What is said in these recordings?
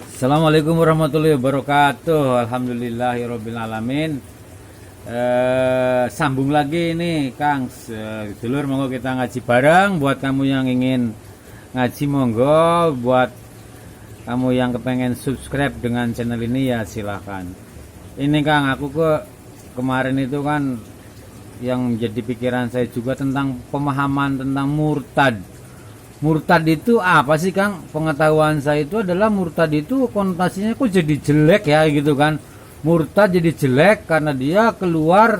Assalamualaikum warahmatullahi wabarakatuh. Alhamdulillahirabbil alamin. Sambung lagi ini Kang. Dulur monggo kita ngaji bareng. Buat kamu yang ingin ngaji monggo, buat kamu yang kepengen subscribe dengan channel ini ya silahkan. Ini Kang, aku kemarin itu kan yang menjadi pikiran saya juga tentang pemahaman tentang murtad. Murtad itu apa sih Kang? Pengetahuan saya itu adalah murtad itu konotasinya kok jadi jelek ya gitu kan. Murtad jadi jelek karena dia keluar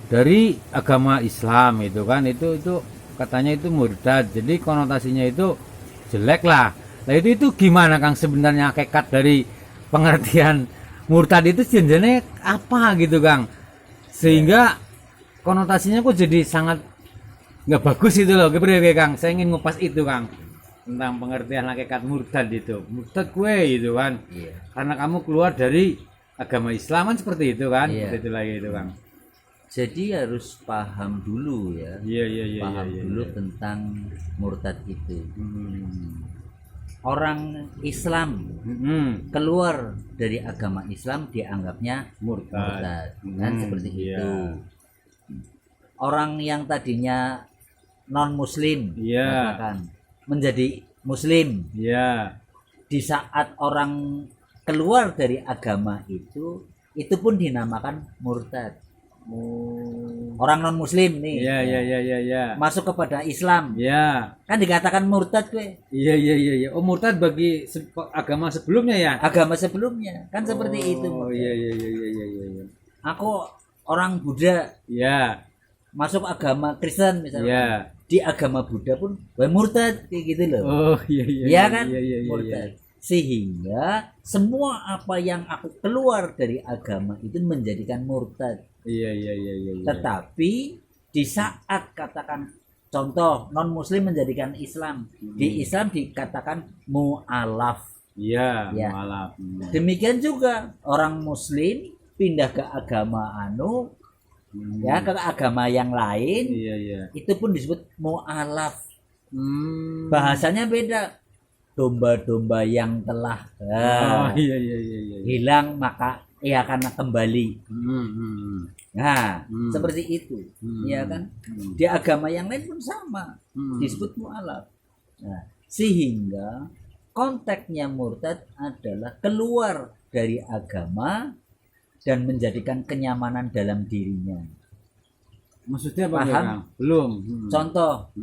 dari agama Islam itu kan. Itu katanya itu murtad. Jadi konotasinya itu jelek lah. Nah itu gimana Kang sebenarnya hakikat dari pengertian murtad itu sebenarnya apa gitu Kang? Sehingga konotasinya kok jadi sangat nggak bagus itu loh, kepriwe Kang? Saya ingin ngupas itu Kang tentang pengertian hakikat murtad itu. Murtad gue gitu kan, karena kamu keluar dari agama Islam kan seperti itu kan, seperti itu lagi itu Kang. Jadi harus paham dulu ya, paham dulu tentang murtad itu. Orang Islam keluar dari agama Islam dianggapnya murtad. Kan seperti itu. Orang yang tadinya non muslim katakan menjadi muslim di saat orang keluar dari agama itu pun dinamakan murtad. Orang non muslim nih masuk kepada Islam kan dikatakan murtad gue. Oh murtad bagi agama sebelumnya ya, agama sebelumnya kan seperti itu. Aku orang Buddha masuk agama Kristen misalnya, di agama Buddha pun murtad kayak gitu loh. Murtad. Sehingga semua apa yang aku keluar dari agama itu menjadikan murtad. Tetapi di saat katakan contoh non muslim menjadikan Islam, di Islam dikatakan mu'alaf. Mu'alaf. Demikian juga orang muslim pindah ke agama ke agama yang lain, itu pun disebut mu'alaf. Bahasanya beda. Domba-domba yang telah hilang maka ia akan kembali. Seperti itu, kan? Di agama yang lain pun sama, disebut mu'alaf. Sehingga konteksnya murtad adalah keluar dari agama dan menjadikan kenyamanan dalam dirinya. Maksudnya apa? Paham? Belum. Contoh,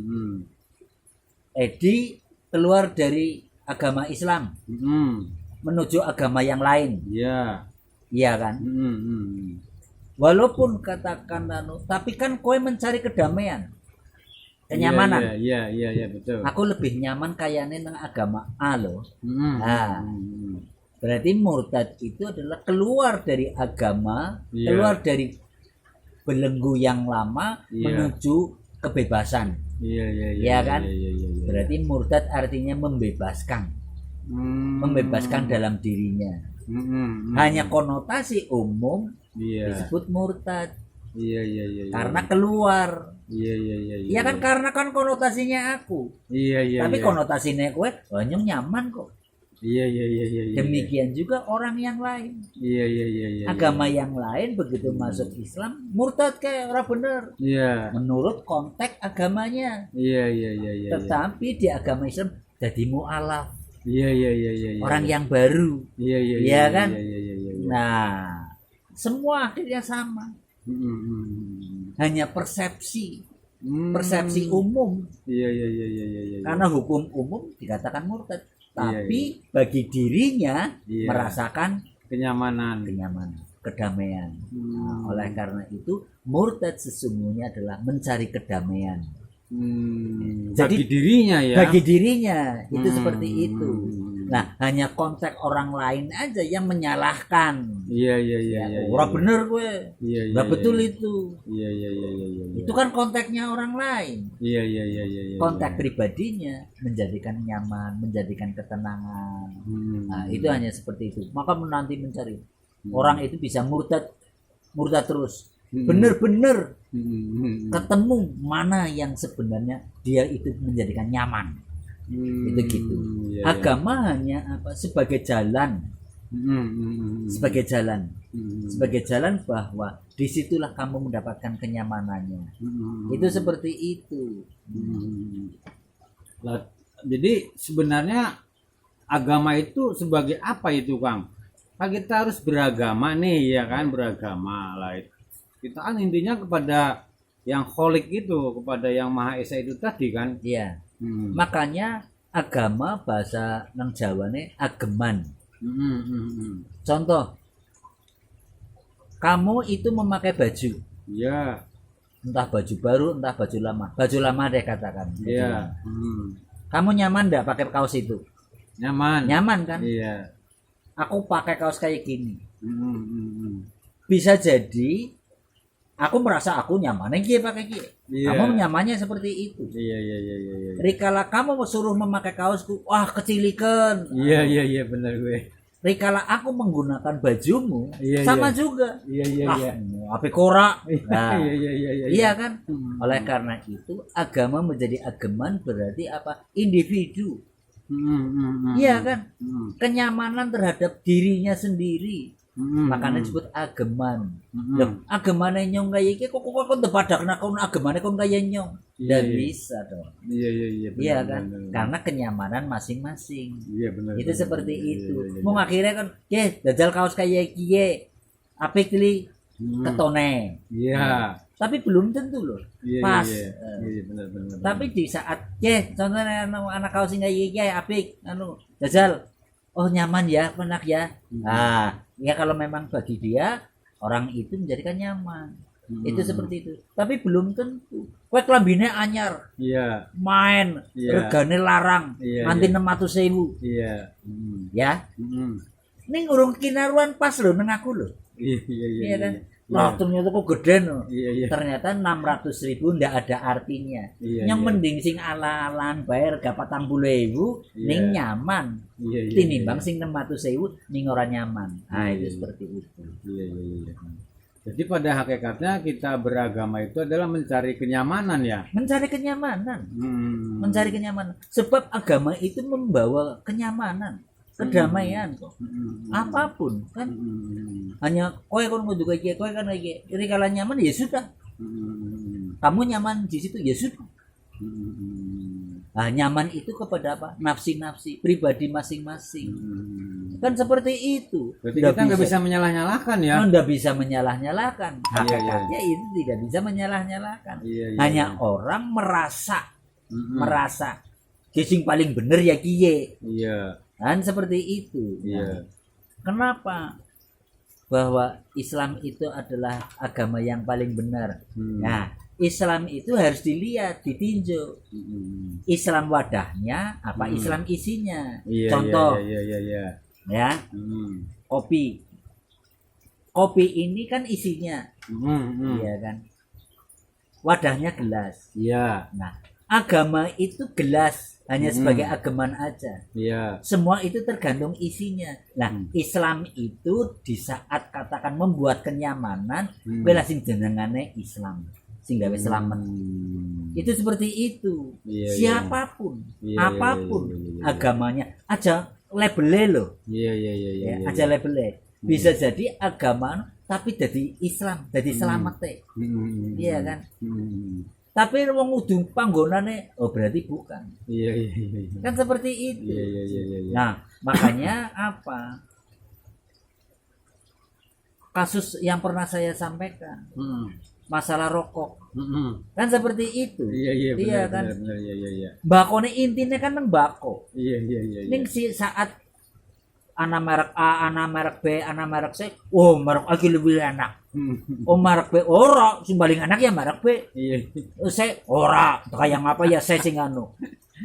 Edi keluar dari agama Islam menuju agama yang lain. Iya kan? Walaupun katakan tapi kan kowe mencari kedamaian, kenyamanan. Iya betul. Aku lebih nyaman kayaknya dengan agama A loh. Berarti murtad itu adalah keluar dari agama, keluar dari belenggu yang lama menuju kebebasan. Kan? Berarti murtad artinya membebaskan. Membebaskan dalam dirinya. Hanya konotasi umum disebut murtad. Karena keluar. Iya kan, karena kan konotasinya aku. Tapi konotasinya kowe nyaman kok. Demikian juga orang yang lain. Agama yang lain begitu masuk Islam murtad kayak orang bener. Menurut konteks agamanya. Tetapi di agama Islam jadi mu'alaf. Orang yang baru. Kan? Nah, semua akhirnya sama. Hanya persepsi. Persepsi umum. Karena hukum umum dikatakan murtad. Tapi bagi dirinya merasakan kenyamanan, kedamaian. Oleh karena itu murtad sesungguhnya adalah mencari kedamaian. Jadi bagi dirinya itu seperti itu. Nah, hanya konteks orang lain aja yang menyalahkan. Orang bener gue. Nggak betul itu. Itu kan konteksnya orang lain. Konteks pribadinya menjadikan nyaman, menjadikan ketenangan. Nah, itu hanya seperti itu. Maka nanti mencari orang itu bisa murtad terus. Bener-bener ketemu mana yang sebenarnya dia itu menjadikan nyaman. Itu gitu. Agama hanya apa? Sebagai jalan. Sebagai jalan bahwa disitulah kamu mendapatkan kenyamanannya. Itu seperti itu. Jadi sebenarnya agama itu sebagai apa itu, Kang? Kan kita harus beragama nih, ya kan, beragama lah. Kita kan intinya kepada yang kholik itu, kepada yang Maha Esa itu tadi kan. Iya. Makanya agama bahasa nang Jawane ageman. Contoh, kamu itu memakai baju. Iya. Entah baju baru, entah baju lama. Baju lama deh katakan. Iya. Kamu nyaman enggak pakai kaos itu? Nyaman. Nyaman kan? Iya. Aku pakai kaos kayak gini. Bisa jadi aku merasa aku nyaman pakai gini. Iya. Kamu nyamannya seperti itu. Iya. Rikala kamu suruh memakai kaosku, wah kecilikan. Iya benar gue. Rikala aku menggunakan bajumu, sama juga. Iya. Apa korak? Nah, iya. Iya kan? Oleh karena itu agama menjadi ageman berarti apa? Individu. Iya kan? Kenyamanan terhadap dirinya sendiri. Makanya disebut ageman. Agemane nyong kayak iki kok depadakna kon agemane kon kaya nyong. Dan bisa dong. Iya. Iya kan? Karena kenyamanan masing-masing. Iya benar. Itu seperti itu. Mau akhirnya kan, dajal kaos kayak kiye. Apik li ketone. Iya. Tapi belum tentu loh. Pas. Iya benar. Tapi di saat contohnya anak kaos kayak kiye apik dajal. Oh nyaman ya, enak ya. Nah, ya kalau memang bagi dia orang itu menjadikan nyaman. Itu seperti itu. Tapi belum tentu. Kowe klambine anyar. Iya. Main, regane larang, nganti 600.000. Iya. Ya. Ning urung kinaruan pas lho nang aku lho. Iya kan? Nah, ternyata kok gede no. Iya. Ternyata 600.000 ndak ada artinya. Yang mending sing ala-alan bayar ga 40.000 ning nyaman. Tinimbang sing 600.000 ning ora nyaman. Nah, itu seperti itu. Iya. Jadi pada hakikatnya kita beragama itu adalah mencari kenyamanan ya. Mencari kenyamanan. Mencari kenyamanan. Sebab agama itu membawa kenyamanan. Kedamaian kok. Apapun kan. Hanya kowe kon kudu kaya kowe kan iki. Iri kala nyaman ya sudah. Kamu nyaman di situ ya sudah. Nah, nyaman itu kepada apa? Nafsi-nafsi pribadi masing-masing. Kan seperti itu. Berarti kita nggak bisa menyalah-nyalahkan ya. Nggak bisa menyalah-nyalahkan. Hakikatnya itu tidak bisa menyalah-nyalahkan. Hanya orang merasa sing paling bener ya kiye. Iya. Kan seperti itu. Iya. Kenapa? Bahwa Islam itu adalah agama yang paling benar. Nah, Islam itu harus dilihat, ditinjau. Islam wadahnya, apa Islam isinya. Contoh. Iya. Ya. Kopi. Kopi ini kan isinya. Iya kan? Wadahnya gelas. Iya. Nah, agama itu gelas. Hanya sebagai ageman aja. Iya. Semua itu tergantung isinya. Nah, Islam itu di saat katakan membuat kenyamanan, bela sing jenengane Islam, sing gawe selamat. Itu seperti itu. Siapapun, apapun agamanya, aja labelnya loh. Iya. Aja labelnya. Bisa jadi agama tapi jadi Islam, jadi selamat teh. Iya kan? Tapi wong udu panggonane berarti bukan. Iya. Kan seperti itu. Iya. Nah, makanya apa? Kasus yang pernah saya sampaikan. Masalah rokok. Kan seperti itu. Iya kan? Benar. Iya. Bakone intine kan nang bako. Iya. Ning si saat ana merek A, ana merek B, ana merek C. Oh, merek A lebih enak. Oh, merek B ora, sing paling enak ya merek B. Iya. Saya ora, kayak apa ya saya sing anu.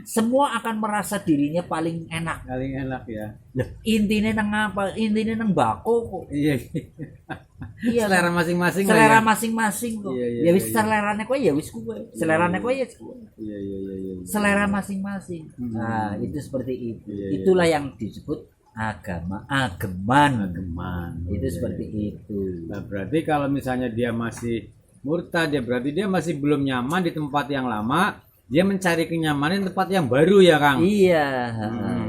Semua akan merasa dirinya paling enak. Paling enak ya. Lah, intine nang apa? Intine nang bako kok. Iya. Selera masing-masing. Selera masing-masing kok. Iya. Ya wis selerane kowe ya wis kowe. Selerane kowe ya kowe. Iya. Selera masing-masing. Nah, itu seperti itu. Itulah yang disebut ageman itu seperti itu. Nah, berarti kalau misalnya dia masih murtad, ya berarti dia masih belum nyaman di tempat yang lama, dia mencari kenyamanan di tempat yang baru ya Kang. Iya,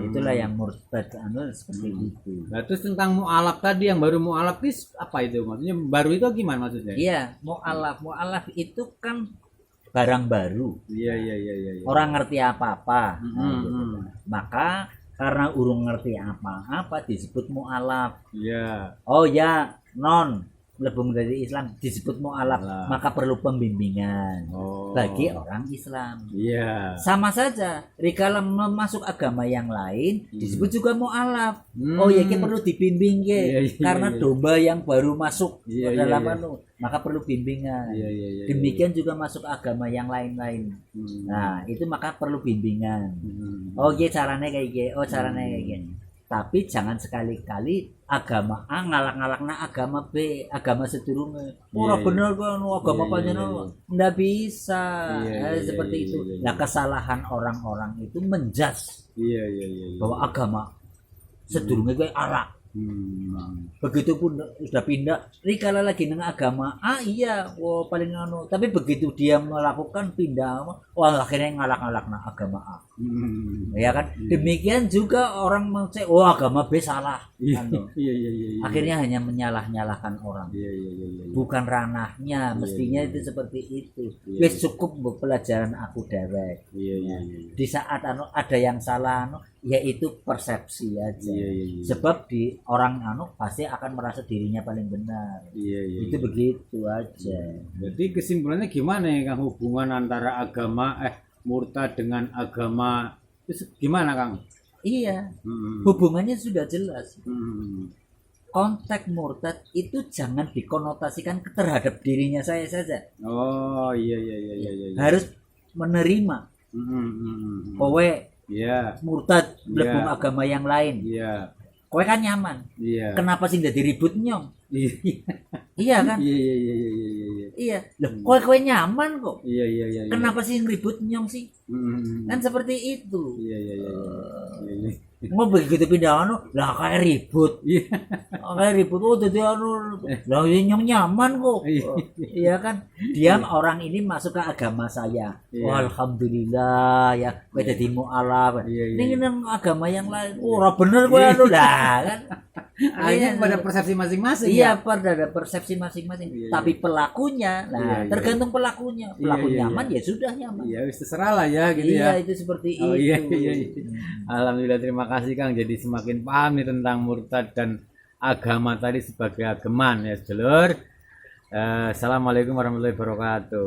itulah yang murtad seperti itu. Nah, terus tentang mu'alaf tadi yang baru mu'alaf itu apa itu maksudnya? Baru itu gimana maksudnya? Iya, mu'alaf itu kan barang baru. Iya. Orang ngerti apa-apa. Gitu. Maka karena urung ngerti apa-apa disebut mu'alaf. Iya. Oh ya, non lebih dari Islam disebut mu'alaf, maka perlu pembimbingan bagi orang Islam. Iya. Sama saja, kalau masuk agama yang lain disebut juga mu'alaf. Oh ya, kita perlu dibimbing ya, karena domba yang baru masuk ke dalam maka perlu bimbingan. Demikian juga masuk agama yang lain-lain. Nah, itu maka perlu bimbingan. Oh ya, caranya kayak gini. Oh, caranya kayak gini. Tapi jangan sekali-kali agama A ngalak-ngalakna agama B, agama sedurunge. Ora bener kan agama panjenengan. Ndak bisa. Seperti itu. Nah, kesalahan orang-orang itu menjas. Bahwa agama sedurunge kuwi alak. Begitupun sudah pindah, rikala lagi nang agama iya, paling anu. Tapi begitu dia melakukan pindah, akhirnya ngalak-ngalak nang agama A. Ya kan? Demikian juga orang mengcek, agama B salah. Akhirnya hanya menyalah-nyalahkan orang. Bukan ranahnya, mestinya itu seperti itu. Wis cukup pelajaran aku dewek. Di saat ada yang salah yaitu persepsi aja. Sebab di orang pasti akan merasa dirinya paling benar. Itu begitu aja. Jadi kesimpulannya gimana ya Kang, hubungan antara agama murtad dengan agama itu gimana Kang? Iya. Hubungannya sudah jelas. Konteks murtad itu jangan dikonotasikan terhadap dirinya saya saja. Oh iya. Harus menerima. Kowe murtad mlebu agama yang lain. Kowe kan nyaman. Kenapa sih ndak diribut nyong? Iya kan? Iya. Loh, kowe nyaman kok. Kenapa sih ngeribut nyong sih? Kan seperti itu. Mau begitu pindah lah kayak ribut. Kayak ribut dadi lah nyong nyaman kok. Iya kan? Dia orang ini masuk ke agama saya. Alhamdulillah ya, kowe dadi mu'alaf. Ning agama yang lain ora bener kowe lah kan. Akhirnya pada persepsi masing-masing. Iya, pada persepsi masing-masing. Tapi pelakunya, tergantung pelakunya. Pelaku nyaman ya sudah nyaman. Iya, terserah lah ya gitu ya. Iya, itu seperti itu. Iya. Alhamdulillah, terima kasih Kang. Jadi semakin paham nih tentang murtad dan agama tadi sebagai ageman ya, sedulur. Assalamualaikum warahmatullahi wabarakatuh.